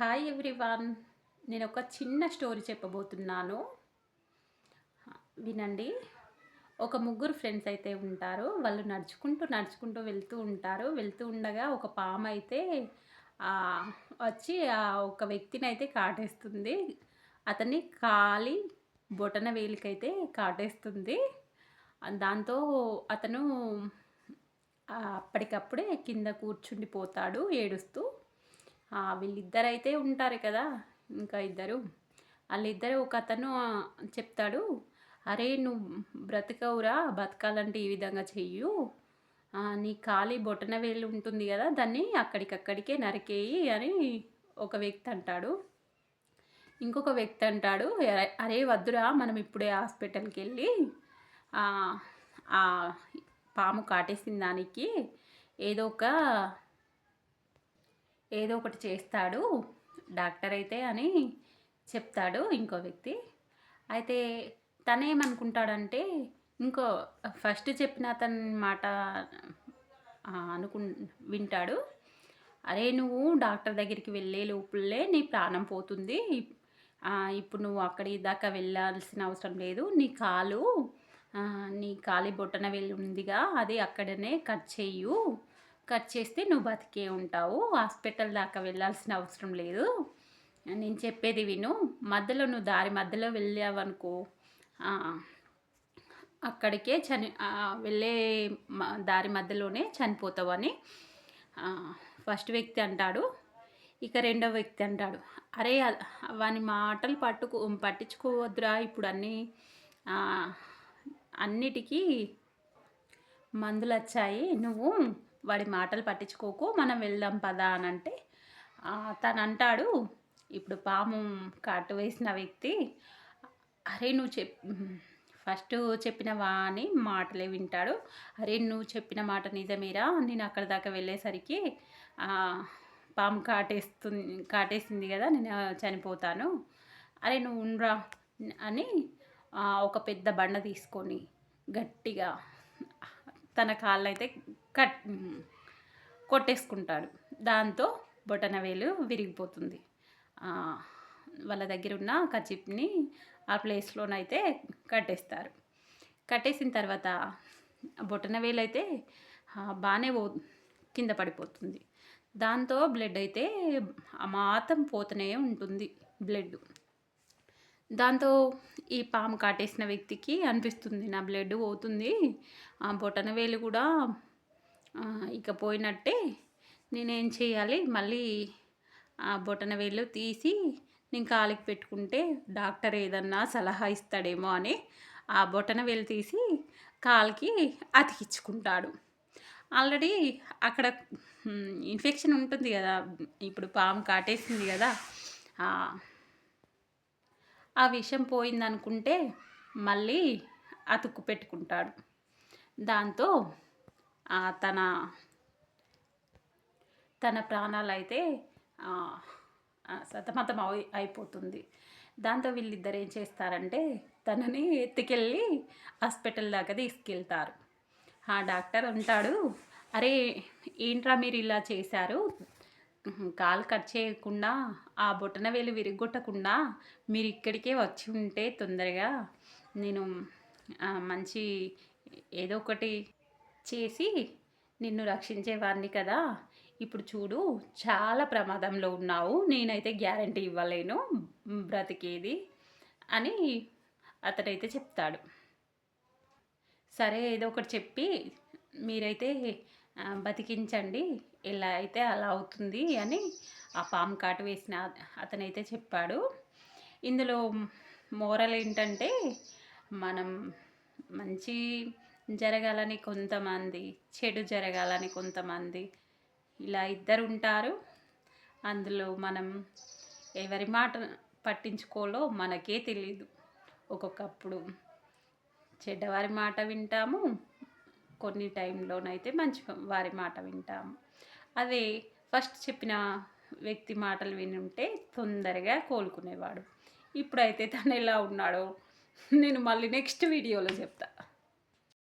Hi everyone. నేను ఒక చిన్న స్టోరీ చెప్పబోతున్నాను. వినండి. ఒక ముగ్గురు ఫ్రెండ్స్ అయితే ఉంటారు. వాళ్ళు నడుచుకుంటూ వెళ్తూ ఉంటారు. వెళ్తూ ఉండగా ఒక పాము అయితే ఆహ్, వచ్చి ఒక వ్యక్తిని అయితే కాటేస్తుంది. అతని కాలి బొటన వేలికైతే కాటేస్తుంది. దాంతో అతను అప్పటికప్పుడే కింద కూర్చుండిపోతాడు ఏడుస్తూ. వీళ్ళిద్దరైతే ఉంటారు కదా! ఇంకా ఇద్దరు. ఆళ్ళిద్దరు ఒకతను చెప్తాడు, "అరే! నువ్వు బ్రతకవురా! బతకాలంటే ఈ విధంగా చెయ్యు. నీ కాలి బొటనవేలు ఉంటుంది గదా! దాన్ని అక్కడికక్కడికే నరికేయి" అని ఒక వ్యక్తి అంటాడు. ఇంకొక వ్యక్తి అంటాడు, "అరే! వద్దురా! మనం ఇప్పుడే హాస్పిటల్‌కెళ్ళి ఆహ్, ఆ పాము కాటేసిన దానికి ఏదో ఒక ఏదో ఒకటి చేస్తాడు డాక్టర్ అయితే" అని చెప్తాడు ఇంకో వ్యక్తి. అయితే తనేమనుకుంటాడంటే, ఇంకో ఫస్ట్ చెప్పిన అతని మాట అనుకుం వింటాడు. "అరే! నువ్వు డాక్టర్ దగ్గరికి వెళ్ళే లోపులే నీ ప్రాణం పోతుంది. ఇప్పుడు నువ్వు అక్కడి దాకా వెళ్ళాల్సిన అవసరం లేదు. నీ కాలి బొటన వేలు ఉందిగా, అది అక్కడనే కట్ చెయ్యు. కట్ చేస్తే నువ్వు బతికే ఉంటావు. హాస్పిటల్ దాకా వెళ్ళాల్సిన అవసరం లేదు. నేను చెప్పేది విను. నువ్వు దారి మధ్యలో వెళ్ళావనుకో, అక్కడికే వెళ్ళే దారి మధ్యలోనే చనిపోతావని" ఫస్ట్ వ్యక్తి అంటాడు. ఇక రెండో వ్యక్తి అంటాడు, "అరే! వాని మాటలు పట్టించుకోవద్దురా. ఇప్పుడు అన్నిటికీ మందులొచ్చాయి. నువ్వు వాడి మాటలు పట్టించుకోకు. మనం వెళ్దాం పదా" అనంటే తనంటాడు, ఇప్పుడు పాము కాటు వేసిన వ్యక్తి, "అరే! ఫస్టు చెప్పిన వాని మాటలే వింటాడు. అరే! నువ్వు చెప్పిన మాట నిజమేరా. నేను అక్కడి దాకా వెళ్ళేసరికి పాము కాటేసింది గదా! నేను చనిపోతాను. అరే! నువ్వు ఉండురా" అని ఒక పెద్ద బండ తీసుకొని గట్టిగా తన కాళ్ళైతే కట్ కొట్టేసుకుంటాడు. దాంతో బొటనవేలు విరిగిపోతుంది. వాళ్ళ దగ్గరున్న కర్చీఫ్‌ని ఆ ప్లేస్‌లోనైతే కట్టేస్తారు. కట్టేసిన తర్వాత బొటనవేలైతే బానే కింద పడిపోతుంది. దాంతో బ్లడ్ అయితే అమాంతం పోతూనే ఉంటుంది బ్లడ్. దాంతో ఈ పాము కాటేసిన వ్యక్తికి అనిపిస్తుంది, నా బ్లడ్ పోతుంది. బొటనవేలు కూడా ఇక పోయినట్టే. నేనేం చేయాలి? మళ్ళీ ఆ బొటనవేలు తీసి నేను కాలికి పెట్టుకుంటే డాక్టర్ ఏదన్నా సలహా ఇస్తాడేమో అని ఆ బొటనవేలు తీసి కాలికి అతికించుకుంటాడు. ఆల్రెడీ అక్కడ ఇన్ఫెక్షన్ ఉంటుంది కదా! ఇప్పుడు పాము కాటేసింది కదా! ఆ విషం పోయిందనుకుంటే మళ్ళీ అతుక్కు పెట్టుకుంటాడు. దాంతో తన తన ప్రాణాలైతే సతమతం అయిపోతుంది. దాంతో వీళ్ళిద్దరు ఏం చేస్తారంటే తనని ఎత్తుకెళ్ళి హాస్పిటల్ దాకా తీసుకెళ్తారు. ఆ డాక్టర్ అంటాడు, "అరే! ఏంట్రా మీరు ఇలా చేశారు? కాలు కట్ చేయకుండా, ఆ బొటనవేలు విరగ్గొట్టకుండా మీరు ఇక్కడికే వచ్చి ఉంటే తొందరగా నేను మంచి ఏదో ఒకటి చేసి నిన్ను రక్షించేవాడిని కదా! ఇప్పుడు చూడు చాలా ప్రమాదంలో ఉన్నావు. నేనైతే గ్యారంటీ ఇవ్వలేను బ్రతికేది" అని అతడైతే చెప్తాడు. సరే ఏదో ఒకటి చెప్పి మీరైతే బతికించండి. ఎలా అయితే అలా అవుతుంది అని ఆ పాము కాటు వేసిన అతనైతే చెప్పాడు. ఇందులో మోరల్ ఏంటంటే, మనం మంచి జరగాలని కొంతమంది, చెడు జరగాలని కొంతమంది, ఇలా ఇద్దరు ఉంటారు. అందులో మనం ఎవరి మాట పట్టించుకోలో మనకే తెలీదు. ఒక్కొక్కప్పుడు చెడ్డవారి మాట వింటాము. కొన్ని టైంలోనైతే మంచి వారి మాట వింటాము. అదే ఫస్ట్ చెప్పిన వ్యక్తి మాటలు వినుంటే తొందరగా కోలుకునేవాడు. ఇప్పుడైతే తను ఎలా ఉన్నాడో నేను మళ్ళీ నెక్స్ట్ వీడియోలో చెప్తా.